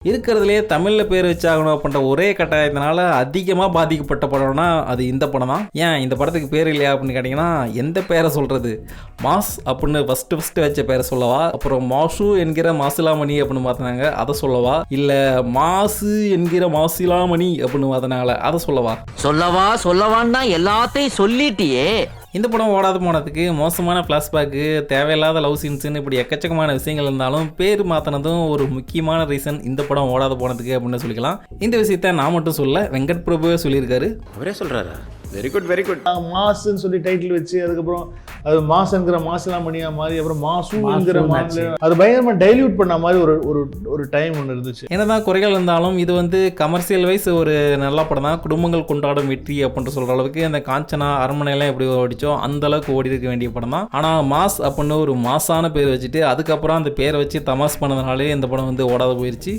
இருக்கிறதுலே தமிழில் பேர் வச்சாகணும் அப்படின்ற ஒரே கட்டாயத்தினால அதிகமாக பாதிக்கப்பட்ட படம்னா அது இந்த படம் தான். ஏன் இந்த படத்துக்கு பேர் இல்லையா அப்படின்னு கேட்டிங்கன்னா, எந்த பேரை சொல்கிறது? மாஸ் அப்படின்னு ஃபஸ்ட்டு வச்ச பேரை சொல்லவா, அப்புறம் மாசு என்கிற மாசிலாமணி அப்படின்னு பார்த்தினாங்க அதை சொல்லவா, இல்லை மாசு என்கிற மாசிலாமணி அப்படின்னு பார்த்தினாங்களே அதை சொல்லவான்னா எல்லாத்தையும் சொல்லிட்டியே. இந்த படம் ஓடாது போனதுக்கு மோசமான ஃப்ளாஷ்பேக்கு, தேவையில்லாத லவ் சீன்ஸுன்னு இப்படி எக்கச்சக்கமான விஷயங்கள் இருந்தாலும் பேர் மாற்றினதும் ஒரு முக்கியமான ரீசன் இந்த படம் ஓடாது போனதுக்கு அப்படின்னு சொல்லிக்கலாம். இந்த விஷயத்த நான் மட்டும் சொல்ல, வெங்கட் பிரபுவே சொல்லியிருக்காரு. அவரே சொல்கிறாரா? Very good very good. மாசுன்னு சொல்லி டைட்டில் வச்சு அதுக்கப்புறம் அது மாசுங்கிற மாசிலாமணியா மாதிரி அப்புறம் மாசுங்கிற மாதிரி அது பயங்கரமா டைல்யூட் பண்ண மாதிரி ஒரு டைம் ஒன்று இருந்துச்சு. என்னதான் குறைகள் இருந்தாலும் இது வந்து கமர்ஷியல் வைஸ் ஒரு நல்ல படம் தான். குடும்பங்கள் கொண்டாடும் வெற்றி அப்படின்ட்டு சொல்கிற அளவுக்கு அந்த காஞ்சனா அரண்மனையெல்லாம் எப்படி ஓடிச்சோ அந்த அளவுக்கு ஓடி இருக்க வேண்டிய படம் தான். ஆனால் மாஸ் அப்படின்னு ஒரு மாசான பேர் வச்சுட்டு அதுக்கப்புறம் அந்த பேரை வச்சு தமாஸ் பண்ணதுனாலே இந்த படம் வந்து ஓடாத போயிடுச்சு.